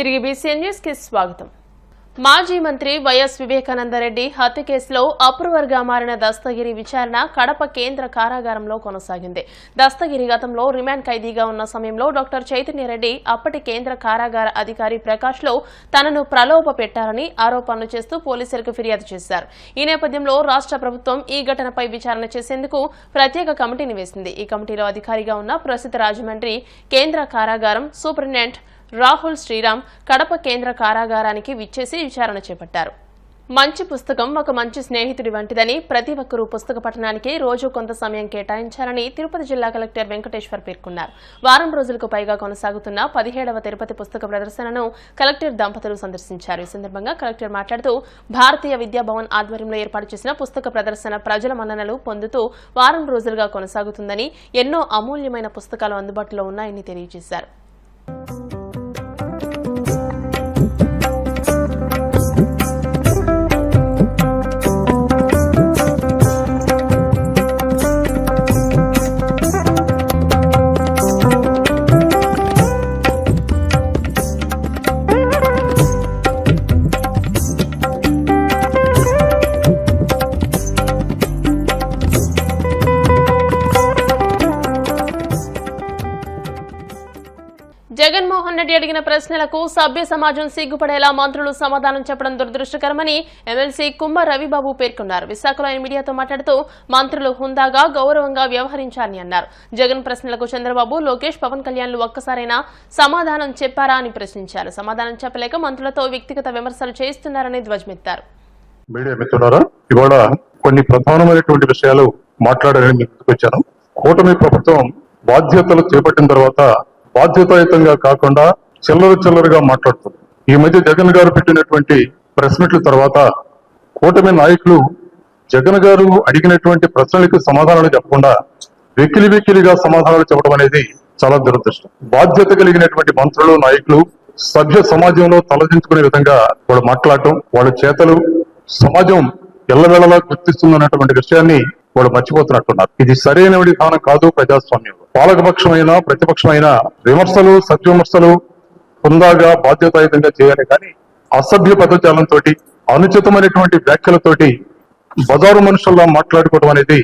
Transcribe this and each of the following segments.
తిరిగి BCN news కి స్వాగతం. మాజీ మంత్రి వైఎస్ వివేకానందరెడ్డి హత్య కేసులో అప్రూవర్గా మారిన దస్తగిరి విచారణ కడప కేంద్ర కారాగారంలో కొనసాగింది. దస్తగిరి గతంలో రిమాండ్ ఖైదీగా ఉన్న సమయంలో డాక్టర్ చైతన్యరెడ్డి అప్పటి కేంద్ర కారాగార అధికారి ప్రకాష్ లో తనను ప్రలోభ పెట్టారని ఆరోపణలు చేస్తూ పోలీసులకు ఫిర్యాదు చేశారు. ఈ నేపథ్యంలో రాష్ట్ర ప్రభుత్వం ఈ ఘటనపై విచారణ చేసేందుకు ప్రత్యేక కమిటీని వేసింది. ఈ కమిటీలో అధికారిగా ఉన్న ప్రస్తుత రాజమండ్రి కేంద్ర కారాగారం సూపరింటెండెంట్ రాహుల్ శ్రీరామ్ కడప కేంద్ర కారాగారానికి విచ్చేసి విచారణ చేపట్టారు. మంచి పుస్తకం ఒక మంచి స్నేహితుడి వంటిదని, ప్రతి ఒక్కరూ పుస్తక పఠనానికి రోజు కొంత సమయం కేటాయించాలని తిరుపతి జిల్లా కలెక్టర్ వెంకటేశ్వర్ పేర్కొన్నారు. వారం రోజులకు పైగా కొనసాగుతున్న 17వ తిరుపతి పుస్తక ప్రదర్శనను కలెక్టర్ దంపతులు సందర్శించారు. ఈ సందర్భంగా కలెక్టర్ మాట్లాడుతూ భారతీయ విద్యాభవన్ ఆధ్వర్యంలో ఏర్పాటు చేసిన పుస్తక ప్రదర్శన ప్రజల మన్ననలు పొందుతూ వారం రోజులుగా కొనసాగుతుందని, ఎన్నో అమూల్యమైన పుస్తకాలు అందుబాటులో ఉన్నాయని తెలియజేశారు. జగన్మోహన్ రెడ్డి అడిగిన ప్రశ్నలకు సభ్య సమాజం సిగ్గుపడేలా మంత్రులు సమాధానం చెప్పడం దురదృష్టకరమని ఎమ్మెల్సీ కుమ్మ రవిబాబు పేర్కొన్నారు. విశాఖలో ఆయన మీడియాతో మాట్లాడుతూ మంత్రులు హుందాగా గౌరవంగా వ్యవహరించాలని అన్నారు. జగన్ ప్రశ్నలకు చంద్రబాబు, లోకేష్, పవన్ కళ్యాణ్లు ఒక్కసారైనా సమాధానం చెప్పారా అని ప్రశ్నించారు. సమాధానం చెప్పలేక మంత్రులతో వ్యక్తిగత విమర్శలు చేస్తున్నారని ధ్వజమెత్తారు. మీడియా మిత్రులారా, ఇవాళ కొన్ని ప్రధానమైనటువంటి విషయాలు మాట్లాడాలని మీకు వచ్చాను. కూటమి ప్రభుత్వం బాధ్యతలు చేపట్టిన తర్వాత బాధ్యతాయుతంగా కాకుండా చిల్లరగా మాట్లాడుతుంది. ఈ మధ్య జగన్ గారు పెట్టినటువంటి ప్రెస్ మీట్ల తర్వాత కూటమి నాయకులు జగన్ గారు అడిగినటువంటి ప్రశ్నలకు సమాధానాలు చెప్పకుండా వెకిలిగా సమాధానాలు చెప్పడం అనేది చాలా దురదృష్టం. బాధ్యత కలిగినటువంటి మంత్రులు, నాయకులు సభ్య సమాజంలో తలదించుకునే విధంగా వాళ్ళు మాట్లాడటం, వాళ్ళ చేతలు సమాజం ఎల్లవేళలా గుర్తిస్తుందన్నటువంటి విషయాన్ని వాళ్ళు మర్చిపోతున్నట్టున్నారు. ఇది సరైన విధానం కాదు. ప్రజాస్వామ్యంలో పాలకపక్షమైనా ప్రతిపక్షమైనా విమర్శలు, సత్విమర్శలు హుందాగా బాధ్యతాయుతంగా చేయాలి కానీ అసభ్య పదజాలంతో, అనుచితమైనటువంటి వ్యాఖ్యలతోటి బజారు మనుషుల్లా మాట్లాడుకోవడం అనేది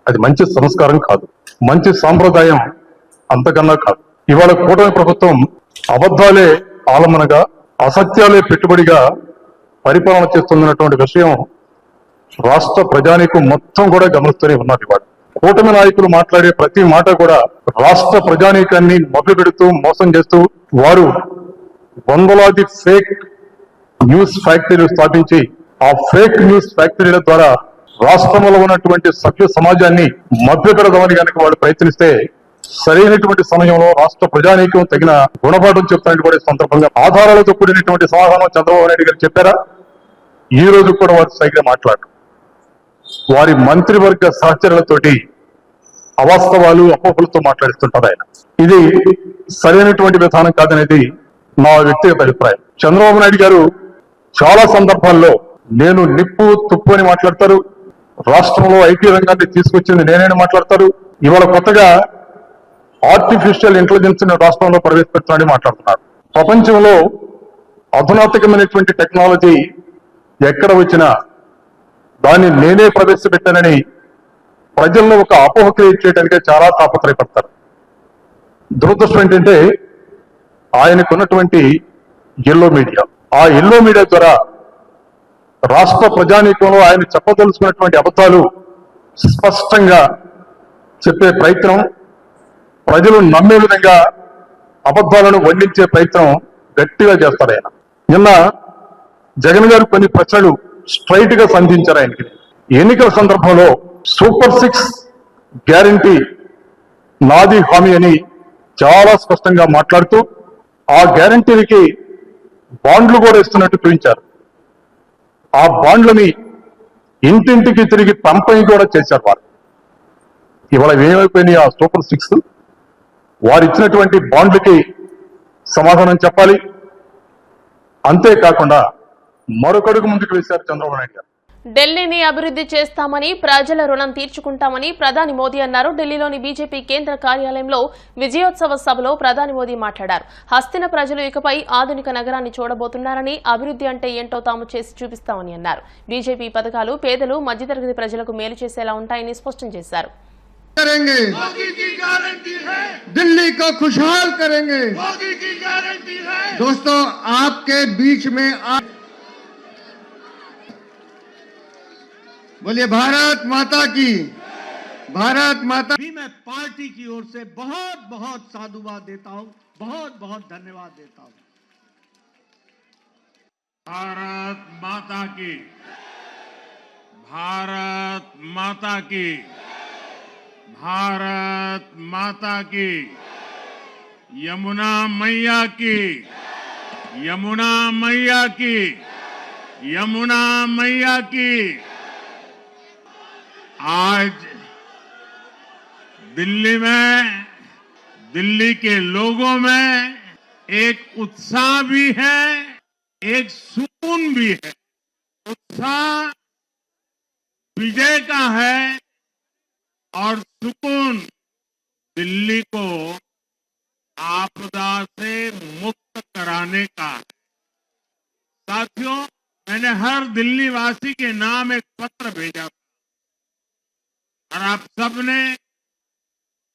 అది మంచి సంస్కారం కాదు, మంచి సాంప్రదాయం అంతకన్నా కాదు. ఇవాళ కూటమి ప్రభుత్వం అబద్ధాలే ఆలంబనగా, అసత్యాలే పెట్టుబడిగా పరిపాలన చేస్తున్నటువంటి విషయం రాష్ట్ర ప్రజానీకం మొత్తం కూడా గమనిస్తూనే ఉన్నారు. ఇవాళ కూటమి నాయకులు మాట్లాడే ప్రతి మాట కూడా రాష్ట్ర ప్రజానీకాన్ని మొదలుపెడుతూ మోసం చేస్తూ, వారు వందలాది ఫేక్ న్యూస్ ఫ్యాక్టరీలు స్థాపించి ఆ ఫేక్ న్యూస్ ఫ్యాక్టరీల ద్వారా రాష్ట్రంలో ఉన్నటువంటి సభ్య సమాజాన్ని మభ్యపెడదామని కనుక వాళ్ళు ప్రయత్నిస్తే సరైనటువంటి సమయంలో రాష్ట్ర ప్రజానీకం తగిన గుణపాఠం చెప్తానని కూడా సందర్భంగా ఆధారాలతో కూడినటువంటి సమాధానం చంద్రబాబు నాయుడు గారు చెప్పారా? ఈ రోజు కూడా వారు సరిగ్గా మాట్లాడరు. వారి మంత్రివర్గ సహచరులతోటి అవాస్తవాలు, అపోహలతో మాట్లాడుతుంటారు ఆయన. ఇది సరైనటువంటి విధానం కాదనేది నా వ్యక్తిగత అభిప్రాయం. చంద్రబాబు నాయుడు గారు చాలా సందర్భాల్లో నేను నిప్పు తుప్పు అని మాట్లాడతారు. రాష్ట్రంలో ఐటీ రంగాన్ని తీసుకొచ్చింది నేనే మాట్లాడతారు. ఇవాళ కొత్తగా ఆర్టిఫిషియల్ ఇంటెలిజెన్స్ ని రాష్ట్రంలో ప్రవేశపెడుతున్నాడని మాట్లాడుతున్నారు. ప్రపంచంలో అధునాతకమైనటువంటి టెక్నాలజీ ఎక్కడ వచ్చినా దాన్ని నేనే ప్రవేశపెట్టానని ప్రజల్లో ఒక అపోహ క్రియేట్ చేయడానికి చాలా తాపత్రయపడతారు. దురదృష్టం ఏంటంటే ఆయనకున్నటువంటి ఎల్లో మీడియా, ఆ ఎల్లో మీడియా ద్వారా రాష్ట్ర ప్రజానీకంలో ఆయన చెప్పదలుచుకున్నటువంటి అబద్ధాలు స్పష్టంగా చెప్పే ప్రయత్నం, ప్రజలు నమ్మే విధంగా అబద్ధాలను వండించే ప్రయత్నం గట్టిగా చేస్తారు ఆయన. నిన్న జగన్ గారు కొన్ని ప్రశ్నలు స్ట్రైట్ గా సంధించారు ఆయనకి. ఎన్నికల సందర్భంలో సూపర్ 6 గ్యారంటీ నాది హామీ అని చాలా స్పష్టంగా మాట్లాడుతూ ఆ గ్యారంటీలకి బాండ్లు కూడా ఇస్తున్నట్టు చూపించారు. ఆ బాండ్లని ఇంటింటికి తిరిగి పంపిణీ కూడా చేశారు వారు. ఇవాళ ఏమైపోయినాయి ఆ సూపర్ 6? వారు ఇచ్చినటువంటి బాండ్లకి సమాధానం చెప్పాలి. అంతేకాకుండా మరొకడుగు ముందుకు వేశారు చంద్రబాబు నాయుడు గారు. ఢిల్లీని అభివృద్ధి చేస్తామని ప్రజల రుణం తీర్చుకుంటామని ప్రధాని మోదీ అన్నారు. ఢిల్లీలోని బీజేపీ కేంద్ర కార్యాలయంలో విజయోత్సవ సభలో ప్రధాని మోదీ మాట్లాడారు. హస్తిన ప్రజలు ఇకపై ఆధునిక నగరాన్ని చూడబోతున్నారని, అభివృద్ధి అంటే ఏంటో తాము చేసి చూపిస్తామని అన్నారు. బీజేపీ పథకాలు పేదలు, మధ్యతరగతి ప్రజలకు మేలు చేసేలా ఉంటాయని స్పష్టం చేశారు. करेंगे, मोदी की गारंटी है, दिल्ली को खुशहाल करेंगे। मोदी की गारंटी है। दोस्तों, आपके बीच में बोलिए भारत माता की, भारत माता। भी मैं पार्टी की ओर से बहुत बहुत साधुवाद देता हूं, बहुत बहुत धन्यवाद देता हूं। भारत माता की, भारत माता की, भारत माता की, यमुना मैया की, यमुना मैया की, यमुना मैया की। आज दिल्ली में, दिल्ली के लोगों में एक उत्साह भी है, एक सुकून भी है। उत्साह विजय का है और सुकून दिल्ली को आपदा से मुक्त कराने का है। साथियों, मैंने हर दिल्ली वासी के नाम एक पत्र भेजा था और आप सबने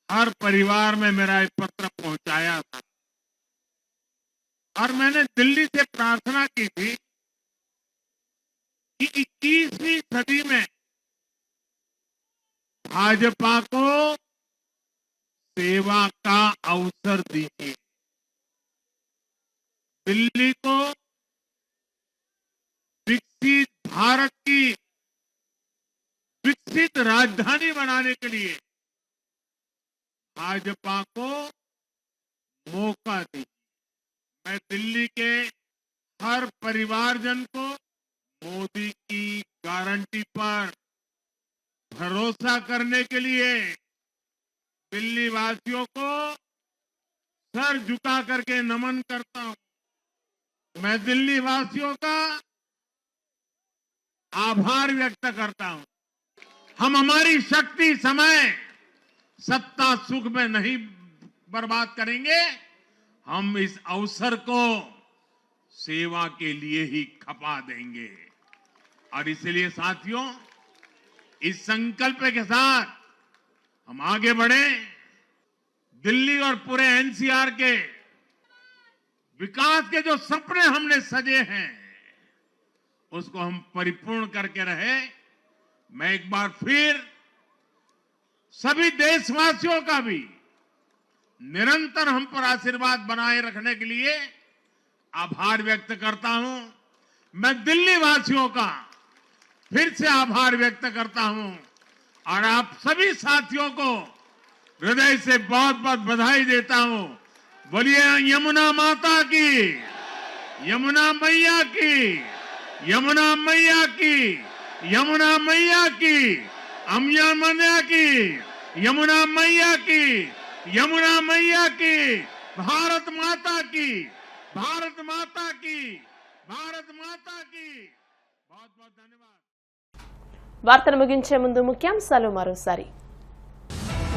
हर परिवार में मेरा एक पत्र पहुंचाया था और मैंने दिल्ली से प्रार्थना की थी कि 21वीं सदी में भाजपा को सेवा का अवसर दीजिए, दिल्ली को विकसित भारत की विकसित राजधानी बनाने के लिए भाजपा को मौका दीजिए। मैं दिल्ली के हर परिवारजन को मोदी की गारंटी पर भरोसा करने के लिए, दिल्ली वासियों को सर झुका करके नमन करता हूं। मैं दिल्ली वासियों का आभार व्यक्त करता हूं। हम हमारी शक्ति, समय, सत्ता, सुख में नहीं बर्बाद करेंगे। हम इस अवसर को सेवा के लिए ही खपा देंगे। और इसलिए साथियों, इस संकल्प के साथ हम आगे बढ़े। दिल्ली और पूरे एनसीआर के विकास के जो सपने हमने सजे हैं, उसको हम परिपूर्ण करके रहे। मैं एक बार फिर सभी देशवासियों का भी निरंतर हम पर आशीर्वाद बनाए रखने के लिए आभार व्यक्त करता हूं। मैं दिल्ली वासियों का फिर से आभार व्यक्त करता हूं और आप सभी साथियों को हृदय से बहुत बहुत बधाई देता हूं। बोलिए यमुना माता की, यमुना मैया की, यमुना मैया की, यमुना मैया की, यमुना की, यमुना मैया की, यमुना मैया की, भारत माता की, भारत माता की, भारत माता की। बहुत बहुत धन्यवाद। వార్తలు ముగించే ముందు ముఖ్యాంశాలు మరోసారి.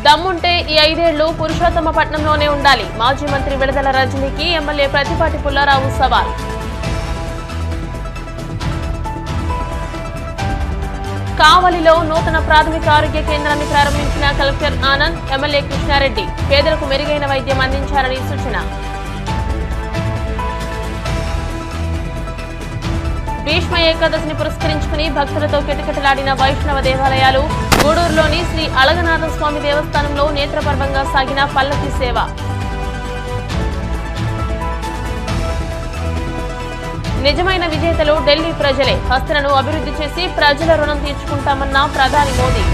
దమ్ముంటే ఈ 5 ఏళ్లు పురుషోత్తమపట్నంలోనే ఉండాలి. మాజీ మంత్రి విడుదల రజనీకి ఎమ్మెల్యే ప్రతిపాటి పుల్లారావు సవాల్. కావలిలో నూతన ప్రాథమిక ఆరోగ్య కేంద్రాన్ని ప్రారంభించిన కలెక్టర్ ఆనంద్, ఎమ్మెల్యే కృష్ణారెడ్డి పేదలకు మెరుగైన వైద్యం అందించాలని సూచన. భీష్మ ఏకాదశిని పురస్కరించుకుని భక్తులతో కిటకిటలాడిన వైష్ణవ దేవాలయాలు. గూడూరులోని శ్రీ అళగనాథ స్వామి దేవస్థానంలో నేత్రపర్వంగా సాగిన పల్లకి సేవ. నిజమైన విజేతలు ఢిల్లీ ప్రజలే. హస్తినను అభివృద్ధి చేసి ప్రజల రుణం తీర్చుకుంటామన్న ప్రధాని మోదీ.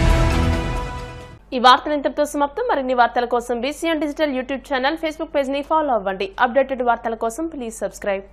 ఈ వార్తలు ఇంతటితో సమాప్తం. మరిన్ని వార్తల కోసం BCN digital YouTube channel, Facebook page ని ఫాలో అవ్వండి. అప్డేటెడ్ వార్తల కోసం ప్లీజ్ సబ్స్క్రైబ్.